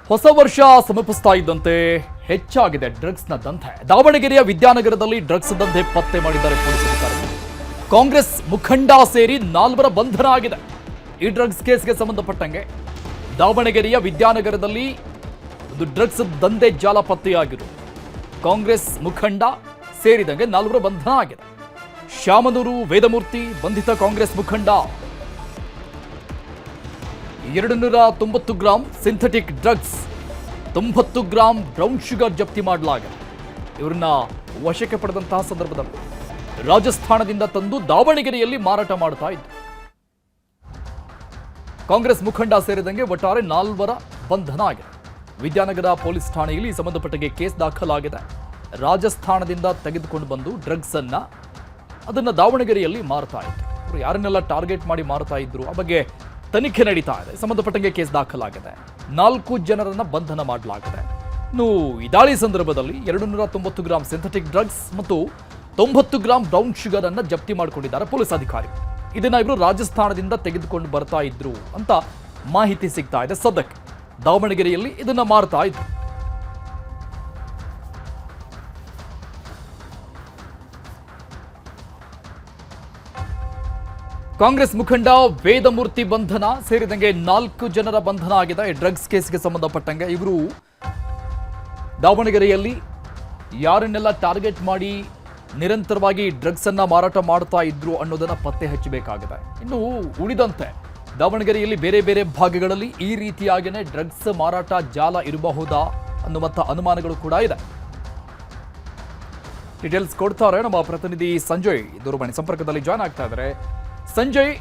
ಹೊಸ ವರ್ಷ ಸಮೀಪಿಸ್ತಾ ಇದ್ದಂತೆ ಹೆಚ್ಚಾಗಿದೆ ಡ್ರಗ್ಸ್ನ ದಂಧೆ. ದಾವಣಗೆರೆಯ ವಿದ್ಯಾನಗರದಲ್ಲಿ ಡ್ರಗ್ಸ್ ದಂಧೆ ಪತ್ತೆ ಮಾಡಿದ್ದಾರೆ ಪೊಲೀಸ್ ಅಧಿಕಾರಿಗಳು. ಕಾಂಗ್ರೆಸ್ ಮುಖಂಡ ಸೇರಿ 4 ಬಂಧನ ಆಗಿದೆ. ಈ ಡ್ರಗ್ಸ್ ಕೇಸ್ಗೆ ಸಂಬಂಧಪಟ್ಟಂಗೆ ದಾವಣಗೆರೆಯ ವಿದ್ಯಾನಗರದಲ್ಲಿ ಒಂದು ಡ್ರಗ್ಸ್ ದಂಧೆ ಜಾಲ ಪತ್ತೆಯಾಗಿರು. ಕಾಂಗ್ರೆಸ್ ಮುಖಂಡ ಸೇರಿದಂಗೆ 4 ಬಂಧನ ಆಗಿದೆ. ಶಾಮನೂರು ವೇದಮೂರ್ತಿ ಬಂಧಿತ ಕಾಂಗ್ರೆಸ್ ಮುಖಂಡ. 290 gram synthetic drugs, 90 gram brown sugar ಜಪ್ತಿ ಮಾಡಲಾಗಿದೆ. ಇವರನ್ನ ವಶಕ್ಕೆ ಪಡೆದಂತಹ ಸಂದರ್ಭದಲ್ಲಿ ರಾಜಸ್ಥಾನದಿಂದ ತಂದು ದಾವಣಗೆರೆಯಲ್ಲಿ ಮಾರಾಟ ಮಾಡ್ತಾ ಇದ್ರು. ಕಾಂಗ್ರೆಸ್ ಮುಖಂಡ ಸೇರಿದಂಗೆ ಒಟ್ಟಾರೆ 4 ಬಂಧನ ಆಗಿದೆ. ವಿದ್ಯಾನಗರ ಪೊಲೀಸ್ ಠಾಣೆಯಲ್ಲಿ ಸಂಬಂಧಪಟ್ಟಂಗೆ ಕೇಸ್ ದಾಖಲಾಗಿದೆ. ರಾಜಸ್ಥಾನದಿಂದ ತೆಗೆದುಕೊಂಡು ಬಂದು ಡ್ರಗ್ಸ್ ಅದನ್ನ ದಾವಣಗೆರೆಯಲ್ಲಿ ಮಾರ್ತಾ ಇದ್ರು. ಯಾರನ್ನೆಲ್ಲ ಟಾರ್ಗೆಟ್ ಮಾಡಿ ಮಾರ್ತಾ ಇದ್ರು ಆ ಬಗ್ಗೆ ತನಿಖೆ ನಡೀತಾ ಇದೆ. ಸಂಬಂಧಪಟ್ಟಂಗೆ ಕೇಸ್ ದಾಖಲಾಗಿದೆ. 4 ಜನರನ್ನ ಬಂಧನ ಮಾಡಲಾಗಿದೆ. ಇನ್ನು ಈ ದಾಳಿ ಸಂದರ್ಭದಲ್ಲಿ 290 ಗ್ರಾಂ ಸಿಂಥೆಟಿಕ್ ಡ್ರಗ್ಸ್ ಮತ್ತು 90 ಗ್ರಾಂ ಬ್ರೌನ್ ಶುಗರ್ ಅನ್ನ ಜಪ್ತಿ ಮಾಡಿಕೊಂಡಿದ್ದಾರೆ ಪೊಲೀಸ್ ಅಧಿಕಾರಿಗಳು. ಇದನ್ನ ಇವರು ರಾಜಸ್ಥಾನದಿಂದ ತೆಗೆದುಕೊಂಡು ಬರ್ತಾ ಇದ್ರು ಅಂತ ಮಾಹಿತಿ ಸಿಗ್ತಾ ಇದೆ. ಸದ್ಯಕ್ಕೆ ದಾವಣಗೆರೆಯಲ್ಲಿ ಇದನ್ನ ಮಾರ್ತಾ ಇದ್ರು. ಕಾಂಗ್ರೆಸ್ ಮುಖಂಡ ವೇದಮೂರ್ತಿ ಬಂಧನ ಸೇರಿದಂಗೆ 4 ಜನರ ಬಂಧನ ಆಗಿದೆ. ಡ್ರಗ್ಸ್ ಕೇಸ್ಗೆ ಸಂಬಂಧಪಟ್ಟಂಗೆ ಇವರು ದಾವಣಗೆರೆಯಲ್ಲಿ ಯಾರನ್ನೆಲ್ಲ ಟಾರ್ಗೆಟ್ ಮಾಡಿ ನಿರಂತರವಾಗಿ ಡ್ರಗ್ಸ್ ಅನ್ನ ಮಾರಾಟ ಮಾಡ್ತಾ ಇದ್ರು ಅನ್ನೋದನ್ನ ಪತ್ತೆ ಹಚ್ಚಬೇಕಾಗಿದೆ. ಇನ್ನು ಉಳಿದಂತೆ ದಾವಣಗೆರೆಯಲ್ಲಿ ಬೇರೆ ಬೇರೆ ಭಾಗಗಳಲ್ಲಿ ಈ ರೀತಿಯಾಗಿಯೇ ಡ್ರಗ್ಸ್ ಮಾರಾಟ ಜಾಲ ಇರಬಹುದಾ ಅನ್ನುವಂಥ ಅನುಮಾನಗಳು ಕೂಡ ಇದೆ. ಡೀಟೇಲ್ಸ್ ಕೊಡ್ತಾರೆ ನಮ್ಮ ಪ್ರತಿನಿಧಿ ಸಂಜಯ್ ದೂರವಾಣಿ ಸಂಪರ್ಕದಲ್ಲಿ ಜಾಯ್ನ್ ಆಗ್ತಾ ಇದ್ದಾರೆ. ಸಂಜಯ್,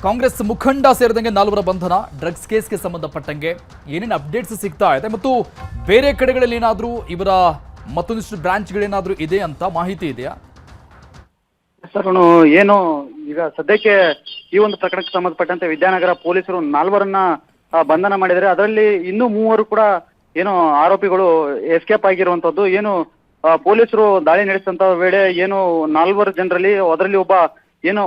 ಕಾಂಗ್ರೆಸ್ ಮುಖಂಡ ಸೇರಿದಂಗೆ 4 ಬಂಧನ, ಡ್ರಗ್ಸ್ ಕೇಸ್ಗೆ ಸಂಬಂಧಪಟ್ಟಂಗೆ ಏನೇನು ಅಪ್ಡೇಟ್ಸ್ ಸಿಗ್ತಾ ಇದೆ ಮತ್ತು ಬೇರೆ ಕಡೆಗಳಲ್ಲಿ ಏನಾದರೂ ಇವರ ಮತ್ತೊಂದಿಷ್ಟು ಬ್ರಾಂಚ್ಗಳೇನಾದರೂ ಇದೆ ಅಂತ ಮಾಹಿತಿ ಇದೆಯಾ? ಸರ್, ಏನು ಈಗ ಸದ್ಯಕ್ಕೆ ಈ ಒಂದು ಪ್ರಕರಣಕ್ಕೆ ಸಂಬಂಧಪಟ್ಟಂತೆ ವಿದ್ಯಾನಗರ ಪೊಲೀಸರು 4 ಬಂಧನ ಮಾಡಿದರೆ. ಅದರಲ್ಲಿ ಇನ್ನೂ 3 ಕೂಡ ಏನು ಆರೋಪಿಗಳು ಎಸ್ಕೇಪ್ ಆಗಿರುವಂತದ್ದು. ಏನು ಪೊಲೀಸರು ದಾಳಿ ನಡೆಸಿದಂತ ವೇಳೆ ಏನು 4 ಜನರಲ್ಲಿ ಅದರಲ್ಲಿ ಒಬ್ಬ ಏನು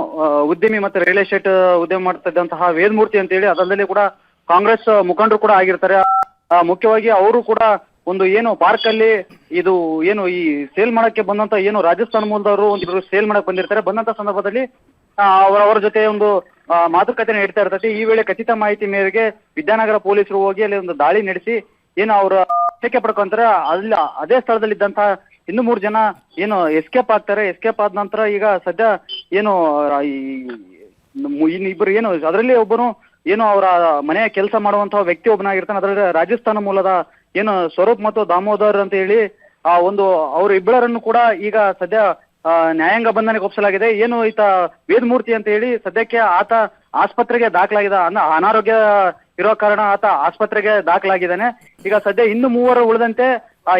ಉದ್ಯಮಿ ಮತ್ತೆ ರಿಯಲ್ ಎಸ್ಟೇಟ್ ಉದ್ಯಮ ಮಾಡ್ತಾ ಇದ್ದಂತಹ ವೇದಮೂರ್ತಿ ಅಂತ ಹೇಳಿ ಅದರಲ್ಲಿ ಕೂಡ ಕಾಂಗ್ರೆಸ್ ಮುಖಂಡರು ಕೂಡ ಆಗಿರ್ತಾರೆ. ಮುಖ್ಯವಾಗಿ ಅವರು ಕೂಡ ಒಂದು ಏನು ಪಾರ್ಕ್ ಅಲ್ಲಿ ಇದು ಏನು ಈ ಸೇಲ್ ಮಾಡಕ್ಕೆ ಬಂದಂತ ಏನು ರಾಜಸ್ಥಾನ ಮೂಲದವರು ಒಂದಿಬ್ರು ಸೇಲ್ ಮಾಡಕ್ ಬಂದಿರ್ತಾರೆ. ಬಂದಂತ ಸಂದರ್ಭದಲ್ಲಿ ಅವರ ಜೊತೆ ಒಂದು ಮಾತುಕತೆ ನಡೀತಾ ಇರ್ತೈತಿ. ಈ ವೇಳೆ ಖಚಿತ ಮಾಹಿತಿ ಮೇರೆಗೆ ವಿದ್ಯಾನಗರ ಪೊಲೀಸರು ಹೋಗಿ ಅಲ್ಲಿ ಒಂದು ದಾಳಿ ನಡೆಸಿ ಏನು ಅವರ ವಶಕ್ಕೆ ಪಡ್ಕೊಂತಾರೆ. ಅಲ್ಲಿ ಅದೇ ಸ್ಥಳದಲ್ಲಿ ಇದ್ದಂತಹ ಇನ್ನು 3 ಜನ ಏನು ಎಸ್ಕೇಪ್ ಆಗ್ತಾರೆ. ಎಸ್ಕೇಪ್ ಆದ ನಂತರ ಈಗ ಸದ್ಯ ಏನು ಇನ್ನಿಬ್ಬರು ಏನು ಅದರಲ್ಲಿ ಒಬ್ಬನು ಏನು ಅವರ ಮನೆಯ ಕೆಲಸ ಮಾಡುವಂತಹ ವ್ಯಕ್ತಿ ಒಬ್ಬನಾಗಿರ್ತಾನೆ. ಅದರಲ್ಲಿ ರಾಜಸ್ಥಾನ ಮೂಲದ ಏನು ಸ್ವರೂಪ್ ಮತ್ತು ದಾಮೋದರ್ ಅಂತ ಹೇಳಿ ಒಂದು ಅವರು ಇಬ್ಬರನ್ನು ಕೂಡ ಈಗ ಸದ್ಯ ನ್ಯಾಯಾಂಗ ಬಂಧನಕ್ಕೆ ಒಪ್ಪಿಸಲಾಗಿದೆ. ಏನು ಈತ ವೇದಮೂರ್ತಿ ಅಂತ ಹೇಳಿ ಸದ್ಯಕ್ಕೆ ಆತ ಆಸ್ಪತ್ರೆಗೆ ದಾಖಲಾಗಿದೆ. ಅನಾರೋಗ್ಯ ಇರೋ ಕಾರಣ ಆತ ಆಸ್ಪತ್ರೆಗೆ ದಾಖಲಾಗಿದ್ದಾನೆ. ಈಗ ಸದ್ಯ ಇನ್ನು 3 ಉಳಿದಂತೆ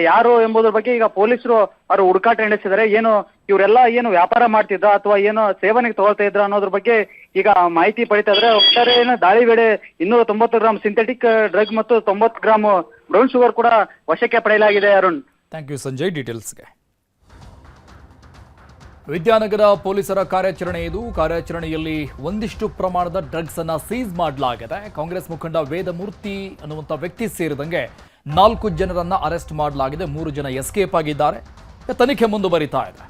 ಯಾರು ಎಂಬುದರ ಬಗ್ಗೆ ಈಗ ಪೊಲೀಸರು ಅವರು ಹುಡುಕಾಟ ನಡೆಸಿದ್ದಾರೆ. ಏನು ಇವರೆಲ್ಲ ಏನು ವ್ಯಾಪಾರ ಮಾಡ್ತಿದ್ರ ಅಥವಾ ಏನು ಸೇವನೆಗೆ ತಗೊಳ್ತಾ ಇದ್ರ ಅನ್ನೋದ್ರ ಬಗ್ಗೆ ಈಗ ಮಾಹಿತಿ ಪಡಿತಾ ಇದ್ರೆ. ಒಟ್ಟಾರೆ ಏನು ದಾಳಿ ವೇಳೆ 290 ಗ್ರಾಂ ಸಿಂಥೆಟಿಕ್ ಡ್ರಗ್ ಮತ್ತು 90 ಗ್ರಾಂ ಬ್ರೌನ್ ಶುಗರ್ ಕೂಡ ವಶಕ್ಕೆ ಪಡೆಯಲಾಗಿದೆ. ಅರುಣ್, ಥ್ಯಾಂಕ್ ಯು ಸಂಜಯ್ ಡೀಟೇಲ್ಸ್ಗೆ. ವಿದ್ಯಾನಗರ ಪೊಲೀಸರ ಕಾರ್ಯಾಚರಣೆ ಇದು. ಕಾರ್ಯಾಚರಣೆಯಲ್ಲಿ ಒಂದಿಷ್ಟು ಪ್ರಮಾಣದ ಡ್ರಗ್ಸ್ ಅನ್ನ ಸೀಸ್ ಮಾಡಲಾಗಿದೆ. ಕಾಂಗ್ರೆಸ್ ಮುಖಂಡ ವೇದಮೂರ್ತಿ ಅನ್ನುವಂಥ ವ್ಯಕ್ತಿ ಸೇರಿದಂಗೆ 4 ಜನರನ್ನ ಅರೆಸ್ಟ್ ಮಾಡಲಾಗಿದೆ. 3 ಜನ ಎಸ್ಕೇಪ್ ಆಗಿದ್ದಾರೆ. ತನಿಖೆ ಮುಂದುವರಿತಾ ಇದೆ.